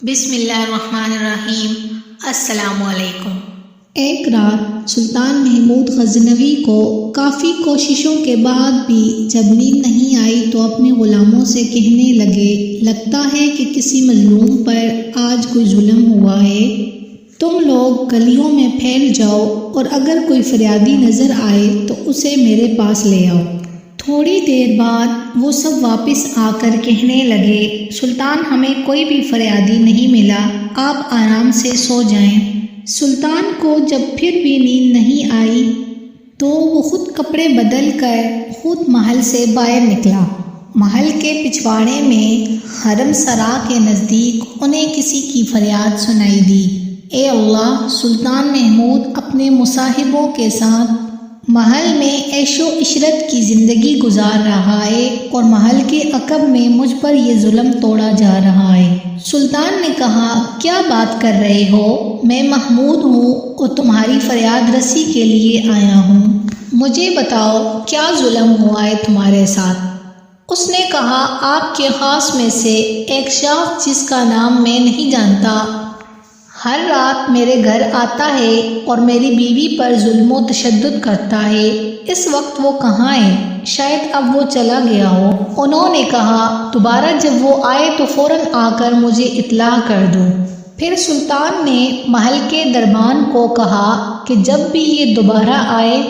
بسم اللہ الرحمن الرحیم۔ السلام علیکم۔ ایک رات سلطان محمود غزنوی کو کافی کوششوں کے بعد بھی جب نیند نہیں آئی تو اپنے غلاموں سے کہنے لگے، لگتا ہے کہ کسی مظلوم پر آج کوئی ظلم ہوا ہے، تم لوگ گلیوں میں پھیل جاؤ اور اگر کوئی فریادی نظر آئے تو اسے میرے پاس لے آؤ۔ تھوڑی دیر بعد وہ سب واپس آ کر کہنے لگے، سلطان ہمیں کوئی بھی فریادی نہیں ملا، آپ آرام سے سو جائیں۔ سلطان کو جب پھر بھی نیند نہیں آئی تو وہ خود کپڑے بدل کر خود محل سے باہر نکلا۔ محل کے پچھواڑے میں حرم سرا کے نزدیک انہیں کسی کی فریاد سنائی دی، اے اللہ! سلطان محمود اپنے مصاحبوں کے ساتھ محل میں عیش و عشرت کی زندگی گزار رہا ہے اور محل کے عقب میں مجھ پر یہ ظلم توڑا جا رہا ہے۔ سلطان نے کہا، کیا بات کر رہے ہو؟ میں محمود ہوں اور تمہاری فریاد رسی کے لیے آیا ہوں، مجھے بتاؤ کیا ظلم ہوا ہے تمہارے ساتھ؟ اس نے کہا، آپ کے خاص میں سے ایک شخص جس کا نام میں نہیں جانتا ہر رات میرے گھر آتا ہے اور میری بیوی پر ظلم و تشدد کرتا ہے، اس وقت وہ کہاں ہے؟ شاید اب وہ چلا گیا ہو۔ انہوں نے کہا، دوبارہ جب وہ آئے تو فوراً آ کر مجھے اطلاع کر دو۔ پھر سلطان نے محل کے دربان کو کہا کہ جب بھی یہ دوبارہ آئے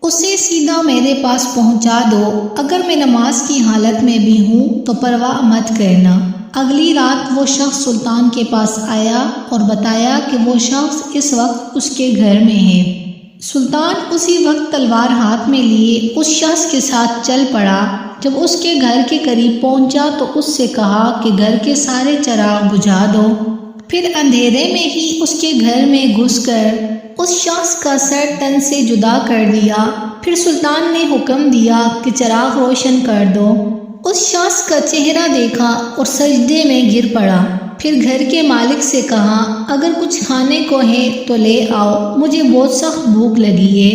اسے سیدھا میرے پاس پہنچا دو، اگر میں نماز کی حالت میں بھی ہوں تو پرواہ مت کرنا۔ اگلی رات وہ شخص سلطان کے پاس آیا اور بتایا کہ وہ شخص اس وقت اس کے گھر میں ہے۔ سلطان اسی وقت تلوار ہاتھ میں لیے اس شخص کے ساتھ چل پڑا۔ جب اس کے گھر کے قریب پہنچا تو اس سے کہا کہ گھر کے سارے چراغ بجھا دو۔ پھر اندھیرے میں ہی اس کے گھر میں گھس کر اس شخص کا سر تن سے جدا کر دیا۔ پھر سلطان نے حکم دیا کہ چراغ روشن کر دو۔ اس شخص کا چہرہ دیکھا اور سجدے میں گر پڑا۔ پھر گھر کے مالک سے کہا، اگر کچھ کھانے کو ہے تو لے آؤ، مجھے بہت سخت بھوک لگی ہے۔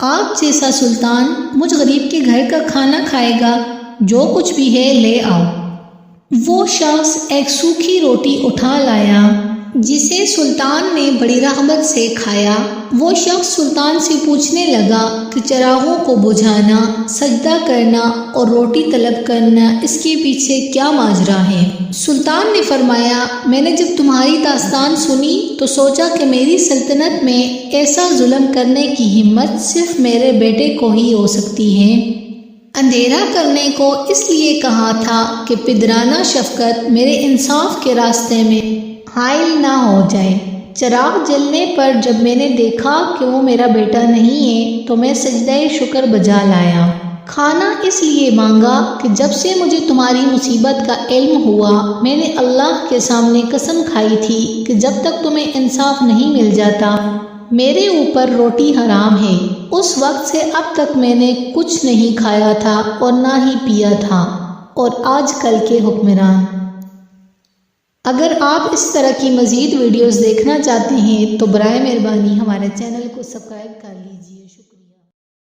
آپ جیسا سلطان مجھ غریب کے گھر کا کھانا کھائے گا؟ جو کچھ بھی ہے لے آؤ۔ وہ شخص ایک سوکھی روٹی اٹھا لایا جسے سلطان نے بڑی رغبت سے کھایا۔ وہ شخص سلطان سے پوچھنے لگا کہ چراغوں کو بجھانا، سجدہ کرنا اور روٹی طلب کرنا، اس کے پیچھے کیا ماجرا ہے؟ سلطان نے فرمایا، میں نے جب تمہاری داستان سنی تو سوچا کہ میری سلطنت میں ایسا ظلم کرنے کی ہمت صرف میرے بیٹے کو ہی ہو سکتی ہے۔ اندھیرا کرنے کو اس لیے کہا تھا کہ پدرانہ شفقت میرے انصاف کے راستے میں حائل نہ ہو جائے۔ چراغ جلنے پر جب میں نے دیکھا کہ وہ میرا بیٹا نہیں ہے تو میں سجدہ شکر بجا لایا۔ کھانا اس لیے مانگا کہ جب سے مجھے تمہاری مصیبت کا علم ہوا میں نے اللہ کے سامنے قسم کھائی تھی کہ جب تک تمہیں انصاف نہیں مل جاتا میرے اوپر روٹی حرام ہے۔ اس وقت سے اب تک میں نے کچھ نہیں کھایا تھا اور نہ ہی پیا تھا، اور آج کل کے حکمران۔ اگر آپ اس طرح کی مزید ویڈیوز دیکھنا چاہتے ہیں تو برائے مہربانی ہمارے چینل کو سبسکرائب کر لیجیے۔